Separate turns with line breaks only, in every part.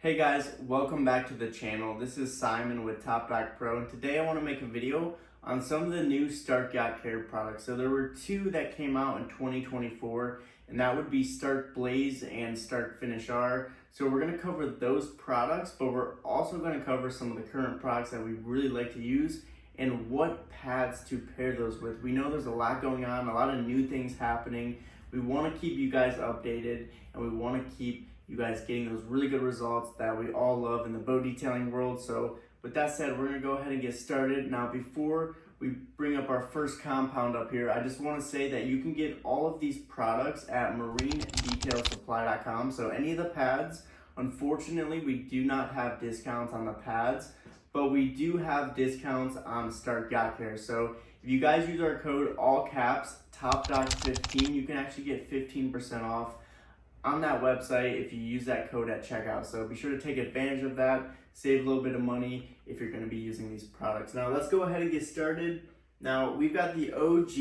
Hey guys, welcome back to the channel. This is Simon with topdockpro, and today I want to make a video on some of the new Starke Yacht Care products. So there were two that came out in 2024, and that would be Starke Blaze and Starke Finish R. So we're going to cover those products, but we're also going to cover some of the current products that we really like to use and what pads to pair those with. We know there's a lot going on, a lot of new things happening. We want to keep you guys updated, and we want to keep you guys getting those really good results that we all love in the boat detailing world. So with that said, we're gonna go ahead and get started. Now, before we bring up our first compound up here, I just wanna say that you can get all of these products at marinedetailsupply.com. So any of the pads, unfortunately, we do not have discounts on the pads, but we do have discounts on Starke Yacht Care. So if you guys use our code, all caps, topdock15, you can actually get 15% off on that website if you use that code at checkout. So be sure to take advantage of that, save a little bit of money if you're going to be using these products. Now let's go ahead and get started. Now we've got the OG,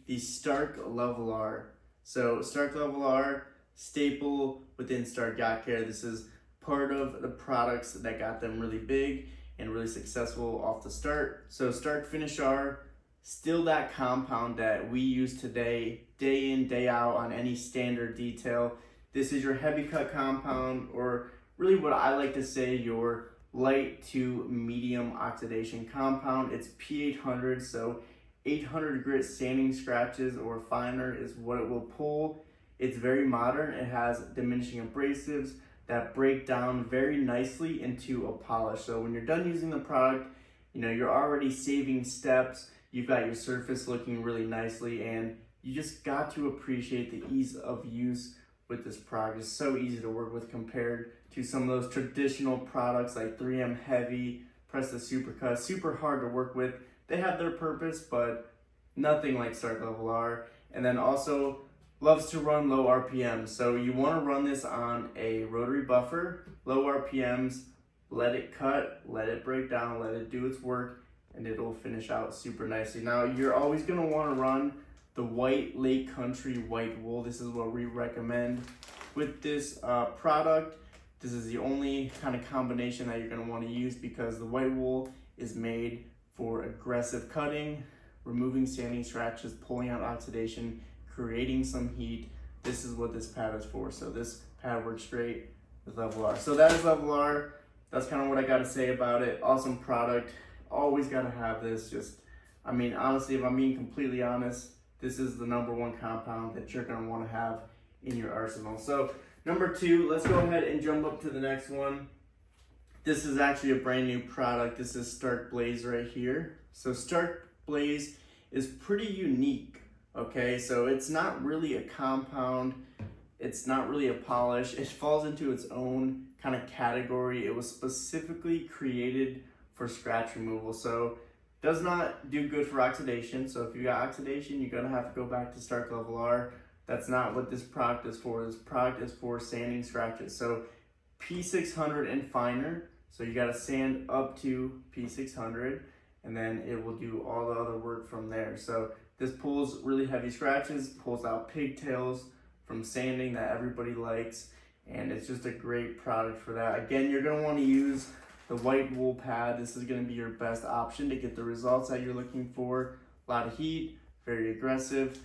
the Starke Levelar. So Starke Levelar, staple within Starke Yacht Care. This is part of the products that got them really big and really successful off the start. So Starke Finish R, still that compound that we use today, day in, day out on any standard detail. This is your heavy cut compound, or really what I like to say, your light to medium oxidation compound. It's P800, so 800 grit sanding scratches or finer is what it will pull. It's very modern. It has diminishing abrasives that break down very nicely into a polish. So when you're done using the product, you're already saving steps. You've got your surface looking really nicely, and you just got to appreciate the ease of use with this product. It's so easy to work with compared to some of those traditional products like 3M Heavy, Presta Supercut. Super hard to work with. They have their purpose, but nothing like Starke Levelar. And then also loves to run low RPMs. So you want to run this on a rotary buffer, low RPMs, let it cut, let it break down, let it do its work, and it'll finish out super nicely. Now you're always going to want to run the white Lake Country white wool. This is what we recommend with this product. This is the only kind of combination that you're going to want to use because the white wool is made for aggressive cutting, removing sanding scratches, pulling out oxidation, creating some heat. This is what this pad is for. So this pad works great with Levelar. So that is Levelar. That's kind of what I got to say about it. Awesome product. Always got to have this. Honestly, if I'm being completely honest, this is the #1 compound that you're going to want to have in your arsenal. So number 2, let's go ahead and jump up to the next one. This is actually a brand new product. This is Starke Blaze right here. So Starke Blaze is pretty unique, okay? So it's not really a compound. It's not really a polish. It falls into its own kind of category. It was specifically created for scratch removal. So does not do good for oxidation. So if you got oxidation, you're gonna have to go back to Starke Levelar. That's not what this product is for. This product is for sanding scratches. So P600 and finer. So you gotta sand up to P600, and then it will do all the other work from there. So this pulls really heavy scratches, pulls out pigtails from sanding that everybody likes, and it's just a great product for that. Again, you're gonna wanna use the white wool pad. This is going to be your best option to get the results that you're looking for. A lot of heat, very aggressive.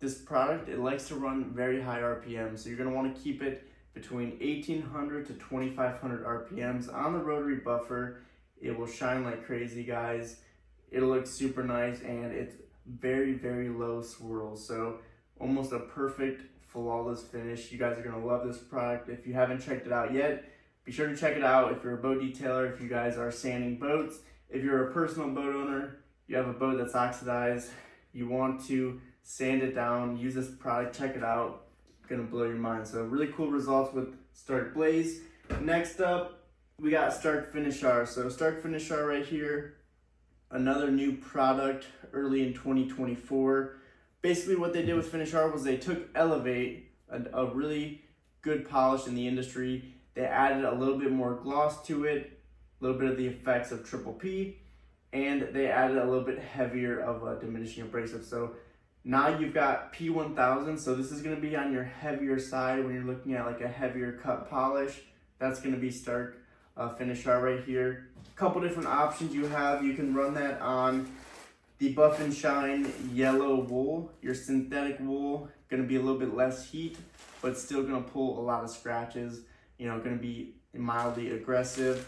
This product, it likes to run very high RPM, so you're going to want to keep it between 1800 to 2500 RPMs on the rotary buffer. It will shine like crazy, guys. It'll look super nice, and it's very, very low swirls, so almost a perfect flawless finish. You guys are going to love this product. If you haven't checked it out yet, be sure to check it out if you're a boat detailer, if you guys are sanding boats, if you're a personal boat owner, you have a boat that's oxidized, you want to sand it down, use this product, check it out. It's gonna blow your mind. So really cool results with Starke Blaze. Next up, we got Starke Finish R. So Starke Finish R right here, another new product early in 2024. Basically what they did with Finish R was they took Elevate, a really good polish in the industry. They added a little bit more gloss to it, a little bit of the effects of Triple P, and they added a little bit heavier of a diminishing abrasive. So now you've got P1000, so this is going to be on your heavier side when you're looking at like a heavier cut polish. That's going to be Starke Finish R right here. A couple different options you have. You can run that on the Buff and Shine yellow wool. Your synthetic wool, going to be a little bit less heat, but still going to pull a lot of scratches. Going to be mildly aggressive.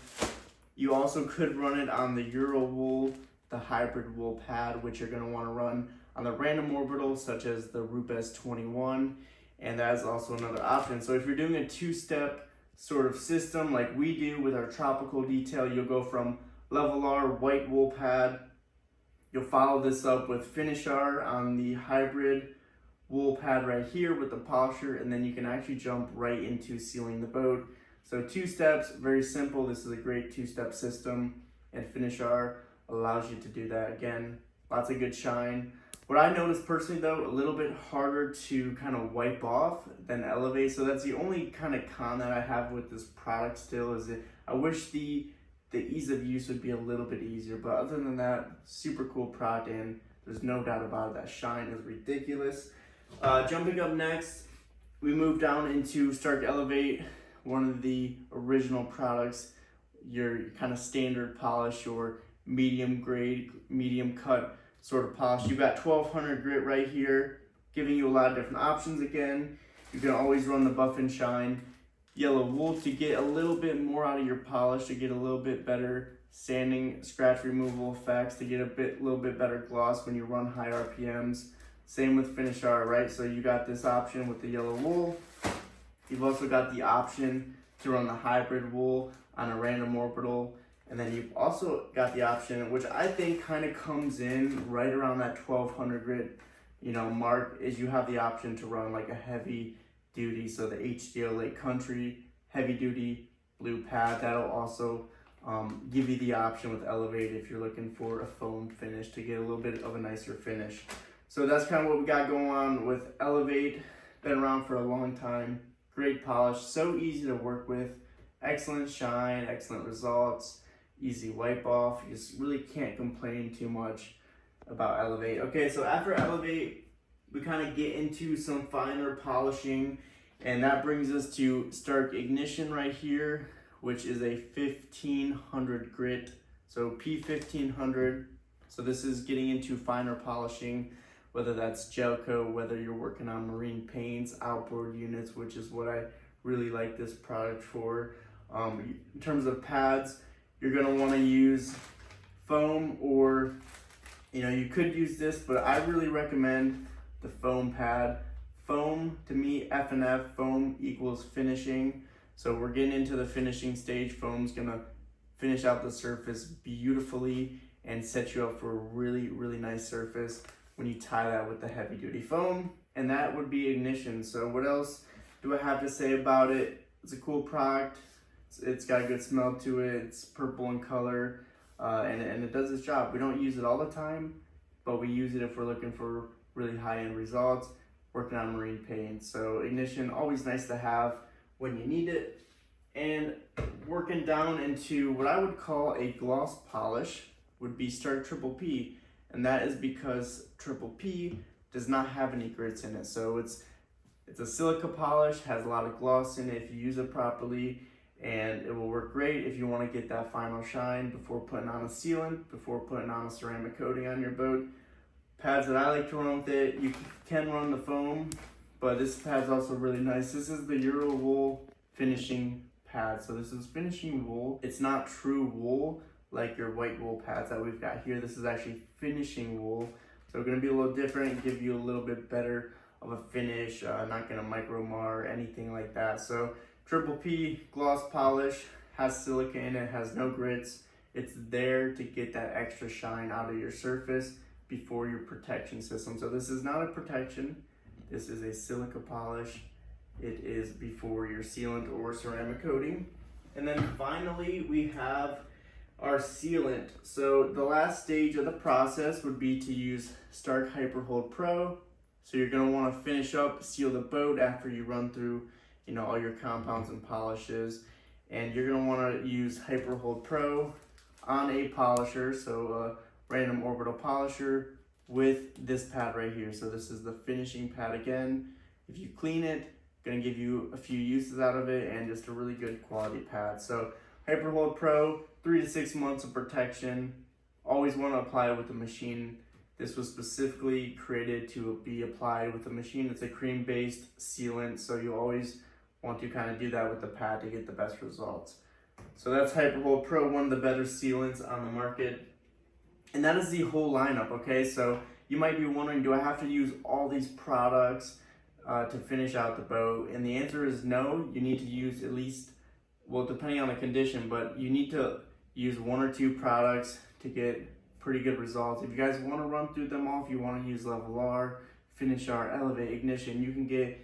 You also could run it on the Euro wool, the hybrid wool pad, which you're going to want to run on the random orbital, such as the Rupes 21, and that is also another option. So if you're doing a two-step sort of system like we do with our tropical detail, you'll go from Levelar white wool pad, you'll follow this up with Finish R on the hybrid wool pad right here with the polisher, and then you can actually jump right into sealing the boat. So 2 steps, very simple. This is a great 2-step system, and Finish R allows you to do that. Again, lots of good shine. What I noticed personally though, a little bit harder to kind of wipe off than Elevate. So that's the only kind of con that I have with this product still, is that I wish the ease of use would be a little bit easier. But other than that, super cool product, and there's no doubt about it, that shine is ridiculous. Jumping up next, we move down into Starke Elevate, one of the original products, your kind of standard polish or medium grade, medium cut sort of polish. You've got 1200 grit right here, giving you a lot of different options. Again, you can always run the Buff and Shine yellow wool to get a little bit more out of your polish, to get a little bit better sanding, scratch removal effects, to get a little bit better gloss when you run high RPMs. Same with Finish R, right? So you got this option with the yellow wool. You've also got the option to run the hybrid wool on a random orbital. And then you've also got the option, which I think kind of comes in right around that 1200 grit, mark, is you have the option to run like a heavy duty. So the HDO Lake Country heavy duty blue pad. That'll also give you the option with Elevate if you're looking for a foam finish to get a little bit of a nicer finish. So that's kind of what we got going on with Elevate. Been around for a long time. Great polish, so easy to work with, excellent shine, excellent results, easy wipe off. You just really can't complain too much about Elevate. Okay, so after Elevate, we kind of get into some finer polishing, and that brings us to Starke Ignition right here, which is a 1500 grit, so P1500. So this is getting into finer polishing, whether that's gel coat, whether you're working on marine paints, outboard units, which is what I really like this product for. In terms of pads, you're gonna wanna use foam, or you could use this, but I really recommend the foam pad. Foam, to me, F and F, foam equals finishing. So we're getting into the finishing stage. Foam's gonna finish out the surface beautifully and set you up for a really, really nice surface when you tie that with the heavy duty foam. And that would be Ignition. So what else do I have to say about it? It's a cool product. It's got a good smell to it. It's purple in color, and it does its job. We don't use it all the time, but we use it if we're looking for really high-end results, working on marine paint. So Ignition, always nice to have when you need it. And working down into what I would call a gloss polish would be Starke Triple P. And that is because Triple P does not have any grits in it. So it's a silica polish, has a lot of gloss in it if you use it properly, and it will work great if you want to get that final shine before putting on a sealant, before putting on a ceramic coating on your boat. Pads that I like to run with it, you can run the foam, but this pad's also really nice. This is the Euro wool finishing pad. So this is finishing wool. It's not true wool like your white wool pads that we've got here. This is actually finishing wool. So going to be a little different, give you a little bit better of a finish, not going to micro mar or anything like that. So Triple P gloss polish, has silica in it, has no grits. It's there to get that extra shine out of your surface before your protection system. So this is not a protection, this is a silica polish. It is before your sealant or ceramic coating. And then finally we have our sealant. So the last stage of the process would be to use Starke HyperHold Pro. So you're going to want to finish up, seal the boat after you run through all your compounds and polishes, and you're going to want to use HyperHold Pro on a polisher, so a random orbital polisher with this pad right here. So this is the finishing pad. Again, if you clean it, Gonna give you a few uses out of it and just a really good quality pad. So HyperHold Pro, 3 to 6 months of protection. Always want to apply it with the machine. This was specifically created to be applied with the machine. It's a cream-based sealant, so you always want to kind of do that with the pad to get the best results. So that's HyperHold Pro, one of the better sealants on the market. And that is the whole lineup, okay? So you might be wondering, do I have to use all these products to finish out the boat? And the answer is no. You need to use at least, well, depending on the condition, but you need to use 1 or 2 products to get pretty good results. If you guys want to run through them all, if you want to use Levelar, Finish Our, Elevate, Ignition, you can get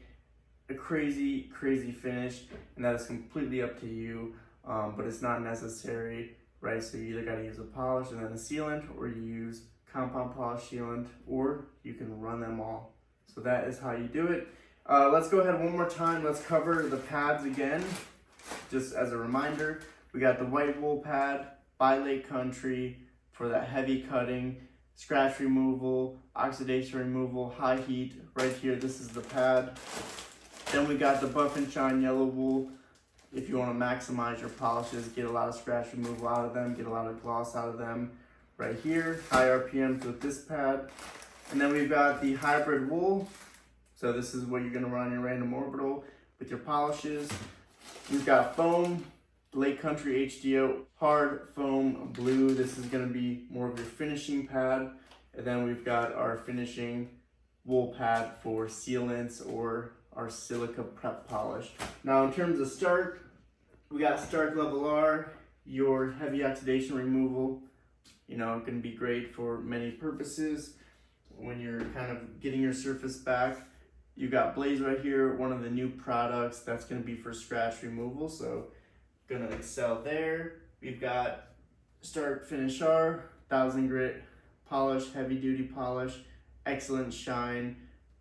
a crazy finish, and that is completely up to you, but it's not necessary, right? So you either got to use a polish and then a sealant, or you use compound polish sealant, or you can run them all. So that is how you do it. Let's go ahead one more time. Let's cover the pads again, just as a reminder. We got the white wool pad by Lake Country for that heavy cutting, scratch removal, oxidation removal, high heat. Right here, this is the pad. Then we got the Buff and Shine yellow wool. If you want to maximize your polishes, get a lot of scratch removal out of them, get a lot of gloss out of them. Right here, high RPMs with this pad. And then we've got the hybrid wool. So this is what you're going to run your random orbital with your polishes. We've got foam, Lake Country HDO hard foam blue. This is going to be more of your finishing pad. And then we've got our finishing wool pad for sealants or our silica prep polish. Now in terms of Starke, we got Starke Levelar, your heavy oxidation removal. You know, it can be great for many purposes. When you're kind of getting your surface back, you got Blaze right here, one of the new products that's going to be for scratch removal, so gonna excel there. We've got Starke Finish Our 1000 grit polish, heavy duty polish, excellent shine,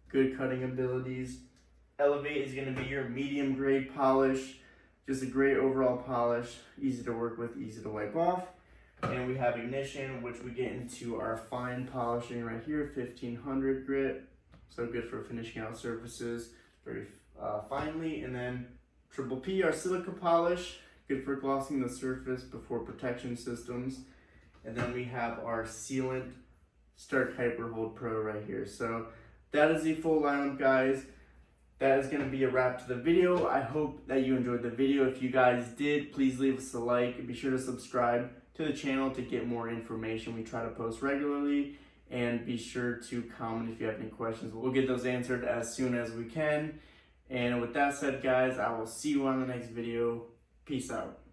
good cutting abilities. Elevate is gonna be your medium grade polish, just a great overall polish, easy to work with, easy to wipe off. And we have Ignition, which we get into our fine polishing right here, 1500 grit. So good for finishing out surfaces very finely. And then Triple P, our silica polish, good for glossing the surface before protection systems. And then we have our sealant, Starke HyperHold Pro right here. So that is the full lineup, guys. That is going to be a wrap to the video. I hope that you enjoyed the video. If you guys did, please leave us a like and be sure to subscribe to the channel to get more information. We try to post regularly, and be sure to comment if you have any questions. We'll get those answered as soon as we can. And with that said, guys, I will see you on the next video. Peace out.